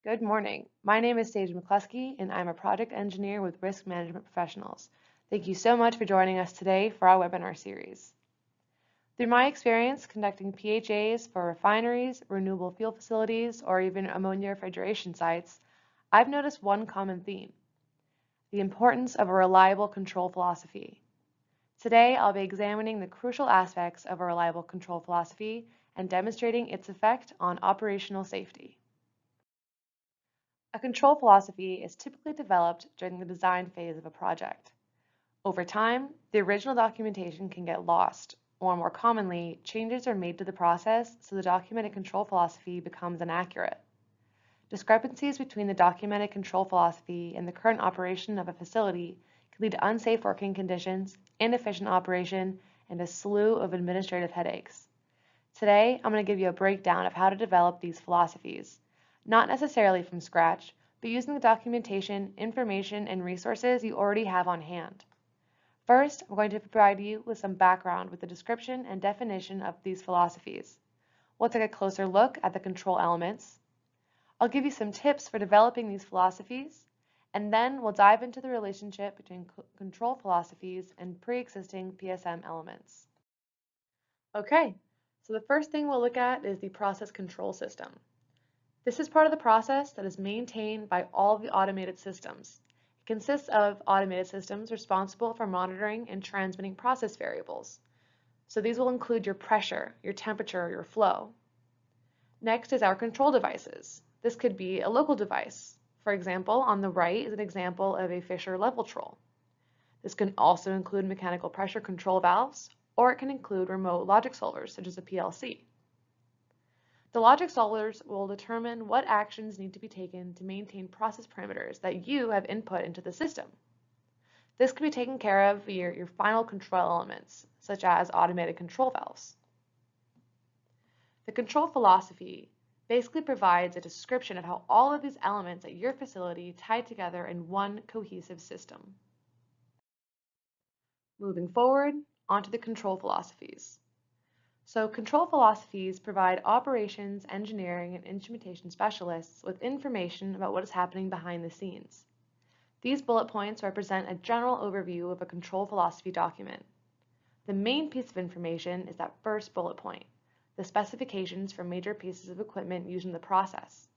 Good morning. My name is Saige McCluskey, and I'm a project engineer with Risk Management Professionals. Thank you so much for joining us today for our webinar series. Through my experience conducting PHAs for refineries, renewable fuel facilities, or even ammonia refrigeration sites, I've noticed one common theme: the importance of a reliable control philosophy. Today, I'll be examining the crucial aspects of a reliable control philosophy and demonstrating its effect on operational safety. A control philosophy is typically developed during the design phase of a project. Over time, the original documentation can get lost, or more commonly, changes are made to the process so the documented control philosophy becomes inaccurate. Discrepancies between the documented control philosophy and the current operation of a facility can lead to unsafe working conditions, inefficient operation, and a slew of administrative headaches. Today, I'm going to give you a breakdown of how to develop these philosophies, not necessarily from scratch, but using the documentation, information, and resources you already have on hand. First, I'm going to provide you with some background with the description and definition of these philosophies. We'll take a closer look at the control elements. I'll give you some tips for developing these philosophies, and then we'll dive into the relationship between control philosophies and pre-existing PSM elements. Okay, so the first thing we'll look at is the process control system. This is part of the process that is maintained by all of the automated systems. It consists of automated systems responsible for monitoring and transmitting process variables. So these will include your pressure, your temperature, your flow. Next is our control devices. This could be a local device. For example, on the right is an example of a Fisher level control. This can also include mechanical pressure control valves, or it can include remote logic solvers, such as a PLC. The logic solvers will determine what actions need to be taken to maintain process parameters that you have input into the system. This can be taken care of via your final control elements, such as automated control valves. The control philosophy basically provides a description of how all of these elements at your facility tie together in one cohesive system. Moving forward, onto the control philosophies. So control philosophies provide operations, engineering, and instrumentation specialists with information about what is happening behind the scenes. These bullet points represent a general overview of a control philosophy document. The main piece of information is that first bullet point, the specifications for major pieces of equipment used in the process.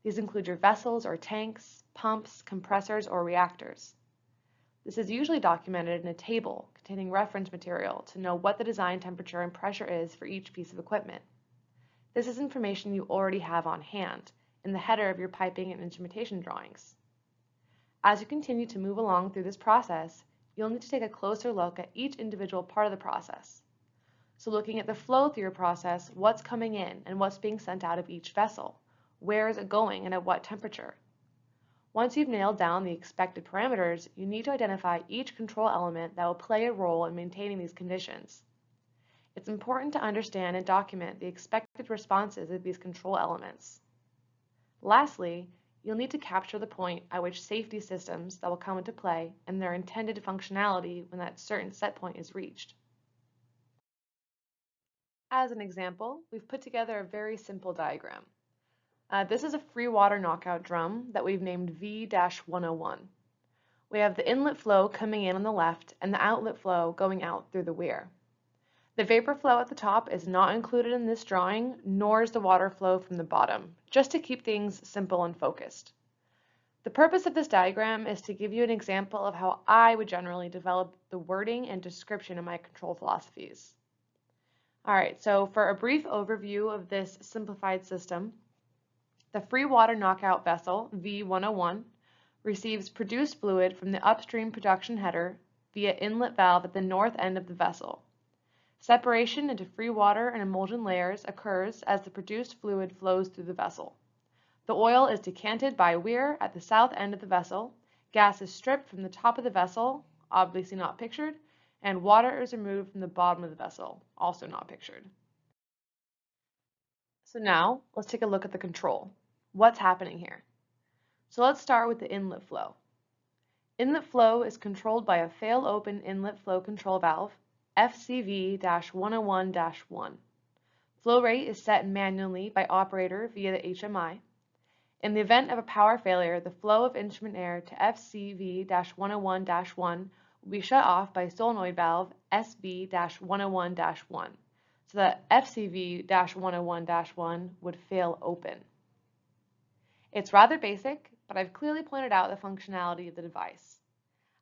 These include your vessels or tanks, pumps, compressors, or reactors. This is usually documented in a table containing reference material to know what the design temperature and pressure is for each piece of equipment. This is information you already have on hand in the header of your piping and instrumentation drawings. As you continue to move along through this process, you'll need to take a closer look at each individual part of the process. So looking at the flow through your process, what's coming in and what's being sent out of each vessel, where is it going and at what temperature. Once you've nailed down the expected parameters, you need to identify each control element that will play a role in maintaining these conditions. It's important to understand and document the expected responses of these control elements. Lastly, you'll need to capture the point at which safety systems that will come into play and their intended functionality when that certain set point is reached. As an example, we've put together a very simple diagram. This is a free water knockout drum that we've named V-101. We have the inlet flow coming in on the left and the outlet flow going out through the rear. The vapor flow at the top is not included in this drawing, nor is the water flow from the bottom, just to keep things simple and focused. The purpose of this diagram is to give you an example of how I would generally develop the wording and description of my control philosophies. All right, so for a brief overview of this simplified system, the free water knockout vessel, V101, receives produced fluid from the upstream production header via inlet valve at the north end of the vessel. Separation into free water and emulsion layers occurs as the produced fluid flows through the vessel. The oil is decanted by weir at the south end of the vessel, gas is stripped from the top of the vessel, obviously not pictured, and water is removed from the bottom of the vessel, also not pictured. So now, let's take a look at the control. What's happening here? So let's start with the inlet flow. Inlet flow is controlled by a fail-open inlet flow control valve, FCV-101-1. Flow rate is set manually by operator via the HMI. In the event of a power failure, the flow of instrument air to FCV-101-1 will be shut off by solenoid valve SB-101-1, so that FCV-101-1 would fail open. It's rather basic, but I've clearly pointed out the functionality of the device.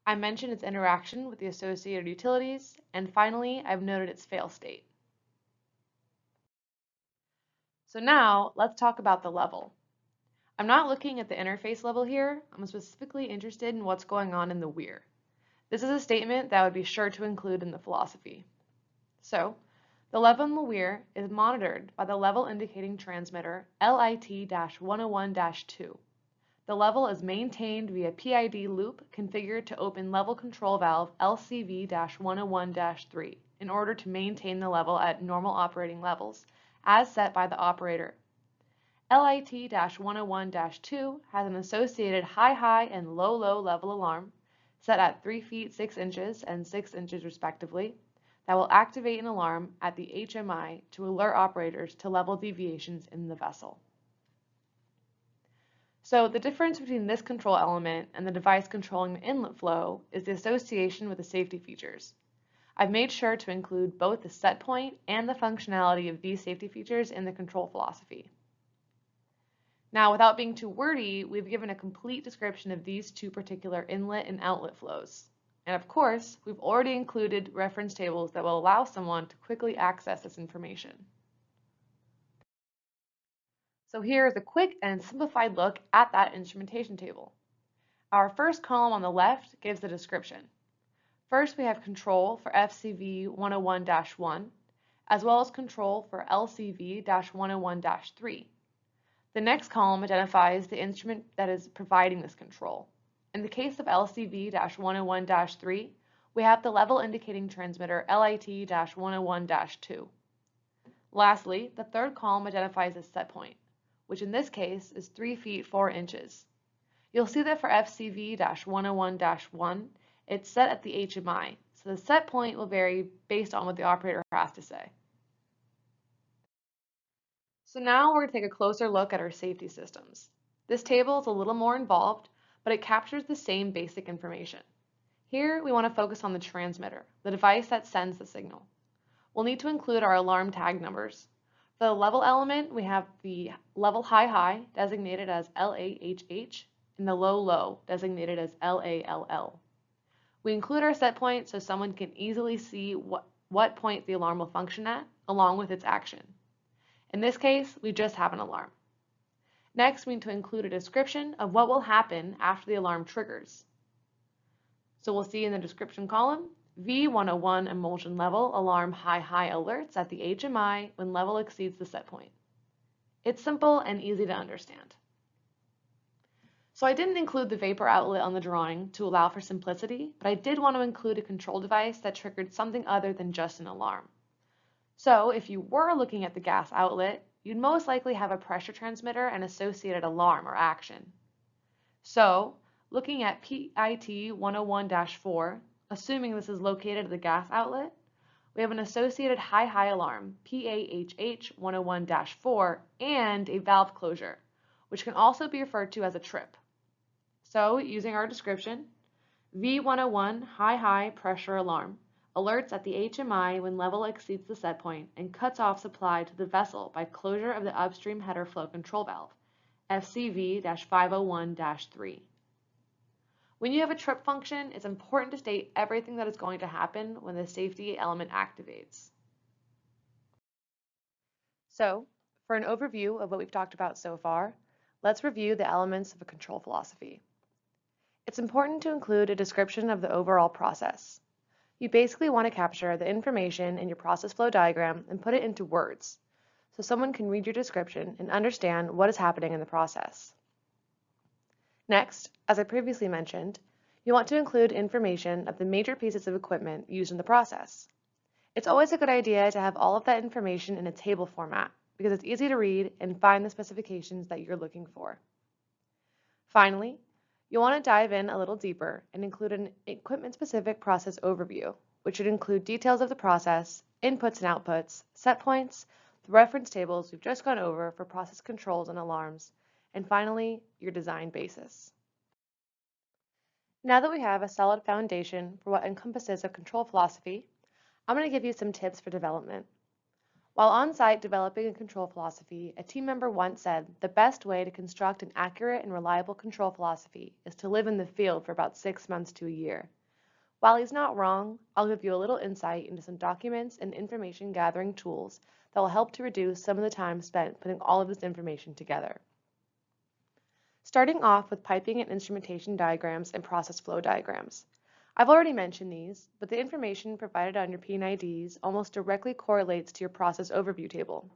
I mentioned its interaction with the associated utilities, and finally, I've noted its fail state. So now, let's talk about the level. I'm not looking at the interface level here. I'm specifically interested in what's going on in the weir. This is a statement that I would be sure to include in the philosophy. So, the level in the weir is monitored by the level indicating transmitter LIT-101-2. The level is maintained via PID loop configured to open level control valve LCV-101-3 in order to maintain the level at normal operating levels, as set by the operator. LIT-101-2 has an associated high-high and low-low level alarm, set at 3 feet 6 inches and 6 inches respectively, that will activate an alarm at the HMI to alert operators to level deviations in the vessel. So the difference between this control element and the device controlling the inlet flow is the association with the safety features. I've made sure to include both the set point and the functionality of these safety features in the control philosophy. Now, without being too wordy, we've given a complete description of these two particular inlet and outlet flows. And of course, we've already included reference tables that will allow someone to quickly access this information. So here is a quick and simplified look at that instrumentation table. Our first column on the left gives the description. First, we have control for FCV-101-1, as well as control for LCV-101-3. The next column identifies the instrument that is providing this control. In the case of LCV-101-3, we have the level indicating transmitter LIT-101-2. Lastly, the third column identifies a set point, which in this case is 3 feet 4 inches. You'll see that for FCV-101-1, it's set at the HMI, so the set point will vary based on what the operator has to say. So now we're going to take a closer look at our safety systems. This table is a little more involved, but it captures the same basic information. Here we want to focus on the transmitter, the device that sends the signal. We'll need to include our alarm tag numbers. For the level element, we have the level high-high designated as LAHH and the low-low designated as LALL. We include our set point so someone can easily see what point the alarm will function at, along with its action. In this case, we just have an alarm. Next, we need to include a description of what will happen after the alarm triggers. So we'll see in the description column, V101 emulsion level alarm high-high alerts at the HMI when level exceeds the set point. It's simple and easy to understand. So I didn't include the vapor outlet on the drawing to allow for simplicity, but I did want to include a control device that triggered something other than just an alarm. So if you were looking at the gas outlet, you'd most likely have a pressure transmitter and associated alarm or action. So looking at PIT 101-4, assuming this is located at the gas outlet, we have an associated high-high alarm, PAHH 101-4, and a valve closure, which can also be referred to as a trip. So using our description, V101 high-high pressure alarm alerts at the HMI when level exceeds the set point and cuts off supply to the vessel by closure of the upstream header flow control valve, FCV-501-3. When you have a trip function, it's important to state everything that is going to happen when the safety element activates. So, for an overview of what we've talked about so far, let's review the elements of a control philosophy. It's important to include a description of the overall process. You basically want to capture the information in your process flow diagram and put it into words, so someone can read your description and understand what is happening in the process. Next, as I previously mentioned, you want to include information of the major pieces of equipment used in the process. It's always a good idea to have all of that information in a table format because it's easy to read and find the specifications that you're looking for. Finally, you'll want to dive in a little deeper and include an equipment-specific process overview, which should include details of the process, inputs and outputs, set points, the reference tables we've just gone over for process controls and alarms, and finally, your design basis. Now that we have a solid foundation for what encompasses a control philosophy, I'm going to give you some tips for development. While on-site developing a control philosophy, a team member once said the best way to construct an accurate and reliable control philosophy is to live in the field for about 6 months to a year. While he's not wrong, I'll give you a little insight into some documents and information gathering tools that will help to reduce some of the time spent putting all of this information together. Starting off with piping and instrumentation diagrams and process flow diagrams. I've already mentioned these, but the information provided on your P&IDs almost directly correlates to your process overview table.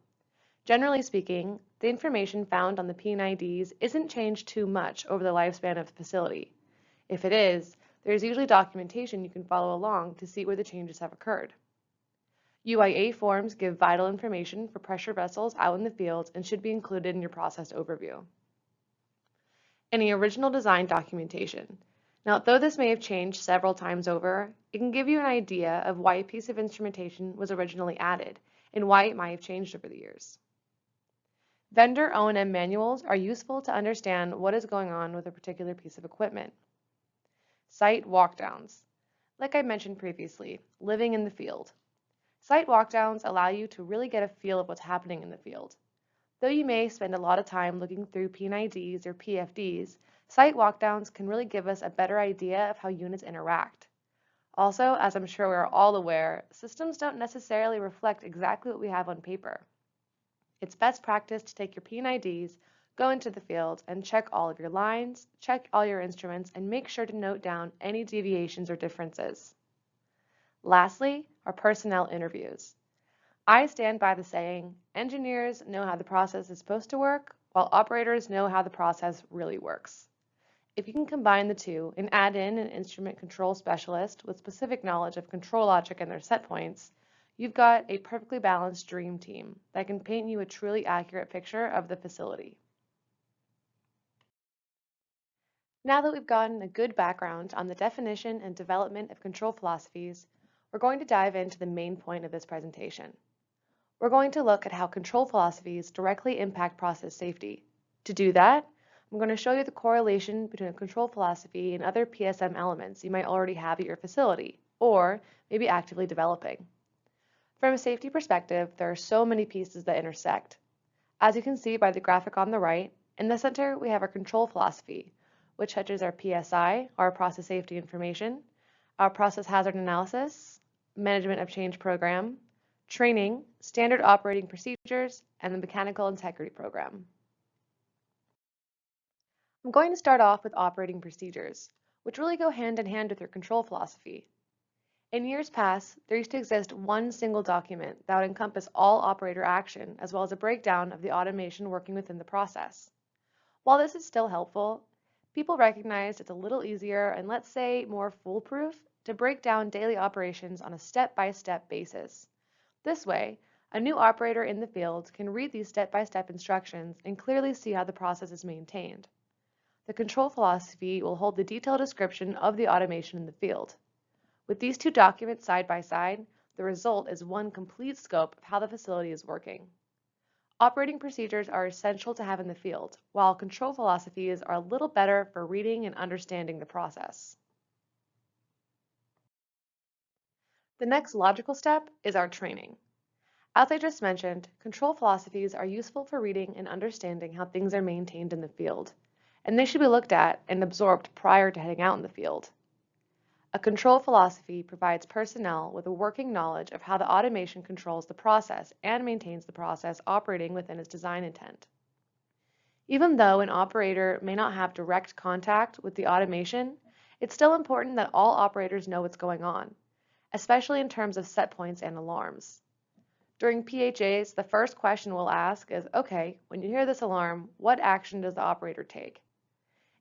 Generally speaking, the information found on the P&IDs isn't changed too much over the lifespan of the facility. If it is, there's usually documentation you can follow along to see where the changes have occurred. UIA forms give vital information for pressure vessels out in the field and should be included in your process overview. Any original design documentation. Now, though this may have changed several times over, it can give you an idea of why a piece of instrumentation was originally added and why it might have changed over the years. Vendor O&M manuals are useful to understand what is going on with a particular piece of equipment. Site walkdowns. Like I mentioned previously, living in the field. Site walkdowns allow you to really get a feel of what's happening in the field. Though you may spend a lot of time looking through P&IDs or PFDs, site walkdowns can really give us a better idea of how units interact. Also, as I'm sure we're all aware, systems don't necessarily reflect exactly what we have on paper. It's best practice to take your P&IDs, go into the field, and check all of your lines, check all your instruments, and make sure to note down any deviations or differences. Lastly, our personnel interviews. I stand by the saying, engineers know how the process is supposed to work, while operators know how the process really works. If you can combine the two and add in an instrument control specialist with specific knowledge of control logic and their set points, you've got a perfectly balanced dream team that can paint you a truly accurate picture of the facility. Now that we've gotten a good background on the definition and development of control philosophies, we're going to dive into the main point of this presentation. We're going to look at how control philosophies directly impact process safety. To do that, I'm going to show you the correlation between a control philosophy and other PSM elements you might already have at your facility, or maybe actively developing. From a safety perspective, there are so many pieces that intersect. As you can see by the graphic on the right, in the center we have our control philosophy, which touches our PSI, our process safety information, our process hazard analysis, management of change program, training, standard operating procedures, and the mechanical integrity program. I'm going to start off with operating procedures, which really go hand in hand with your control philosophy. In years past, there used to exist one single document that would encompass all operator action, as well as a breakdown of the automation working within the process. While this is still helpful, people recognized it's a little easier and, let's say, more foolproof to break down daily operations on a step-by-step basis. This way, a new operator in the field can read these step-by-step instructions and clearly see how the process is maintained. The control philosophy will hold the detailed description of the automation in the field. With these two documents side by side, the result is one complete scope of how the facility is working. Operating procedures are essential to have in the field, while control philosophies are a little better for reading and understanding the process. The next logical step is our training. As I just mentioned, control philosophies are useful for reading and understanding how things are maintained in the field, and they should be looked at and absorbed prior to heading out in the field. A control philosophy provides personnel with a working knowledge of how the automation controls the process and maintains the process operating within its design intent. Even though an operator may not have direct contact with the automation, it's still important that all operators know what's going on, especially in terms of set points and alarms. During PHAs, the first question we'll ask is, okay, when you hear this alarm, what action does the operator take?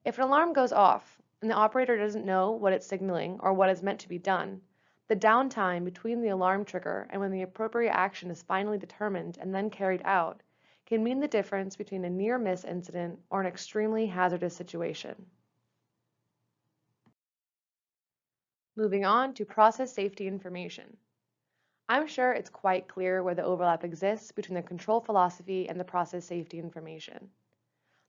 If an alarm goes off and the operator doesn't know what it's signaling or what is meant to be done, the downtime between the alarm trigger and when the appropriate action is finally determined and then carried out can mean the difference between a near-miss incident or an extremely hazardous situation. Moving on to process safety information. I'm sure it's quite clear where the overlap exists between the control philosophy and the process safety information.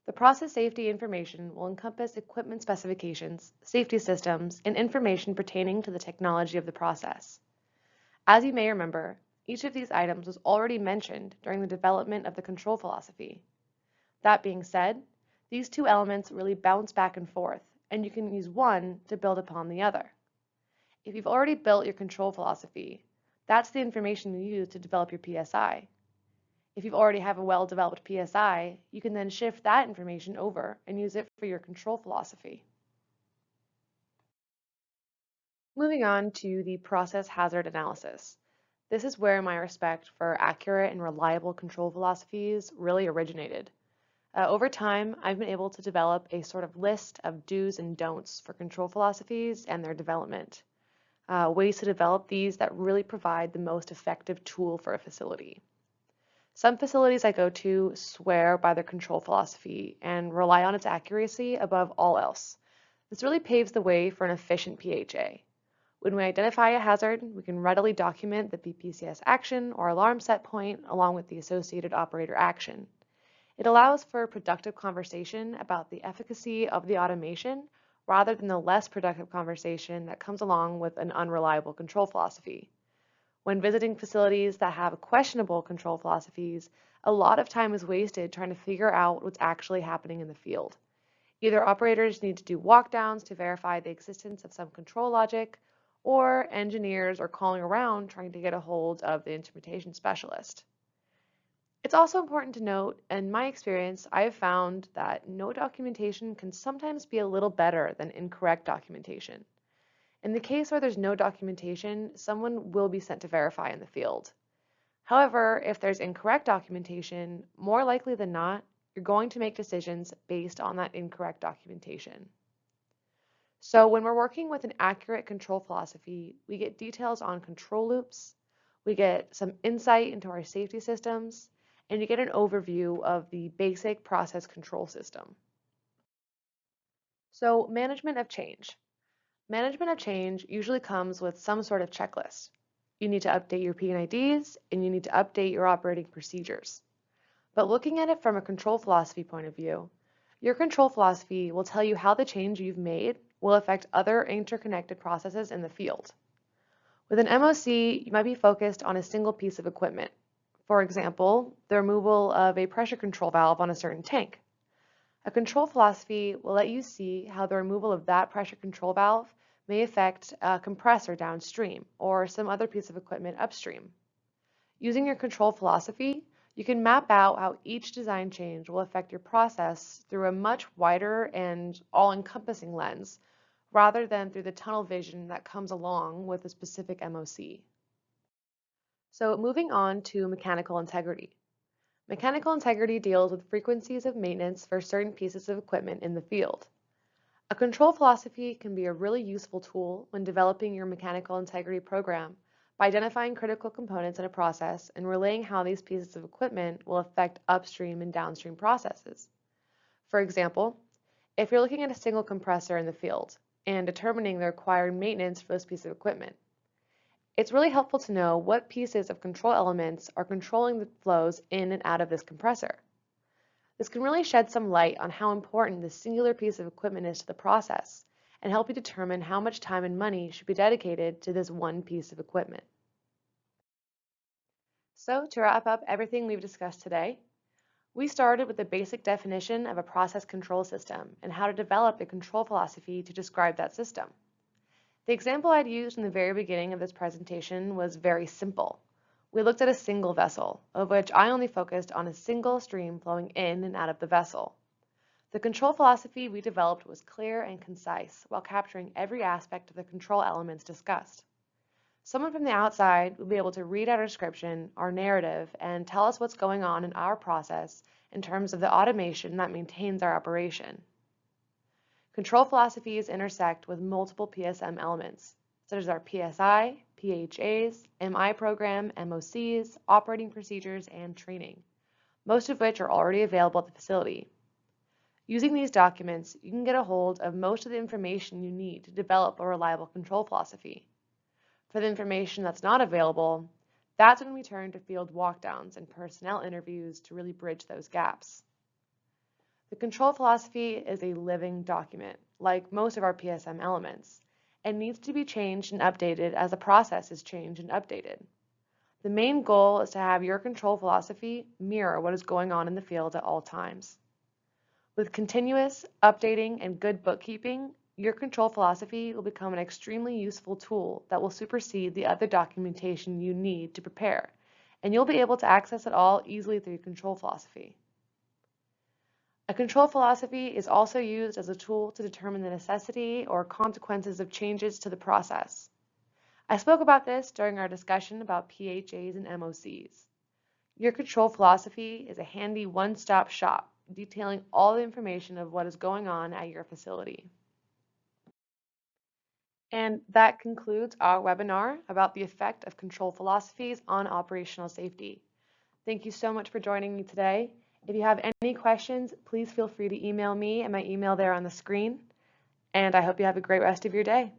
The process safety information will encompass equipment specifications, safety systems, and information pertaining to the technology of the process. As you may remember, each of these items was already mentioned during the development of the control philosophy. That being said, these two elements really bounce back and forth, and you can use one to build upon the other. If you've already built your control philosophy, that's the information you use to develop your PSI. If you already have a well-developed PSI, you can then shift that information over and use it for your control philosophy. Moving on to the process hazard analysis. This is where my respect for accurate and reliable control philosophies really originated. Over time, I've been able to develop a sort of list of do's and don'ts for control philosophies and their development. Ways to develop these that really provide the most effective tool for a facility. Some facilities I go to swear by their control philosophy and rely on its accuracy above all else. This really paves the way for an efficient PHA. When we identify a hazard, we can readily document the BPCS action or alarm set point along with the associated operator action. It allows for productive conversation about the efficacy of the automation rather than the less productive conversation that comes along with an unreliable control philosophy. When visiting facilities that have questionable control philosophies, a lot of time is wasted trying to figure out what's actually happening in the field. Either operators need to do walkdowns to verify the existence of some control logic, or engineers are calling around trying to get a hold of the instrumentation specialist. It's also important to note, in my experience, I have found that no documentation can sometimes be a little better than incorrect documentation. In the case where there's no documentation, someone will be sent to verify in the field. However, if there's incorrect documentation, more likely than not, you're going to make decisions based on that incorrect documentation. So when we're working with an accurate control philosophy, we get details on control loops, we get some insight into our safety systems, and you get an overview of the basic process control system. So management of change. Management of change usually comes with some sort of checklist. You need to update your P&IDs and you need to update your operating procedures. But looking at it from a control philosophy point of view, your control philosophy will tell you how the change you've made will affect other interconnected processes in the field. With an MOC, you might be focused on a single piece of equipment. For example, the removal of a pressure control valve on a certain tank. A control philosophy will let you see how the removal of that pressure control valve may affect a compressor downstream or some other piece of equipment upstream. Using your control philosophy, you can map out how each design change will affect your process through a much wider and all-encompassing lens, rather than through the tunnel vision that comes along with a specific MOC. So moving on to mechanical integrity. Mechanical integrity deals with frequencies of maintenance for certain pieces of equipment in the field. A control philosophy can be a really useful tool when developing your mechanical integrity program by identifying critical components in a process and relaying how these pieces of equipment will affect upstream and downstream processes. For example, if you're looking at a single compressor in the field and determining the required maintenance for this piece of equipment, it's really helpful to know what pieces of control elements are controlling the flows in and out of this compressor. This can really shed some light on how important this singular piece of equipment is to the process and help you determine how much time and money should be dedicated to this one piece of equipment. So to wrap up everything we've discussed today, we started with the basic definition of a process control system and how to develop a control philosophy to describe that system. The example I'd used in the very beginning of this presentation was very simple. We looked at a single vessel, of which I only focused on a single stream flowing in and out of the vessel. The control philosophy we developed was clear and concise while capturing every aspect of the control elements discussed. Someone from the outside will be able to read our description, our narrative, and tell us what's going on in our process in terms of the automation that maintains our operation. Control philosophies intersect with multiple PSM elements, such as our PSI, PHAs, MI program, MOCs, operating procedures, and training, most of which are already available at the facility. Using these documents, you can get a hold of most of the information you need to develop a reliable control philosophy. For the information that's not available, that's when we turn to field walkdowns and personnel interviews to really bridge those gaps. The control philosophy is a living document, like most of our PSM elements, and needs to be changed and updated as the process is changed and updated. The main goal is to have your control philosophy mirror what is going on in the field at all times. With continuous updating and good bookkeeping, your control philosophy will become an extremely useful tool that will supersede the other documentation you need to prepare, and you'll be able to access it all easily through your control philosophy. A control philosophy is also used as a tool to determine the necessity or consequences of changes to the process. I spoke about this during our discussion about PHAs and MOCs. Your control philosophy is a handy one-stop shop detailing all the information of what is going on at your facility. And that concludes our webinar about the effect of control philosophies on operational safety. Thank you so much for joining me today. If you have any questions, please feel free to email me at my email there on the screen. And I hope you have a great rest of your day.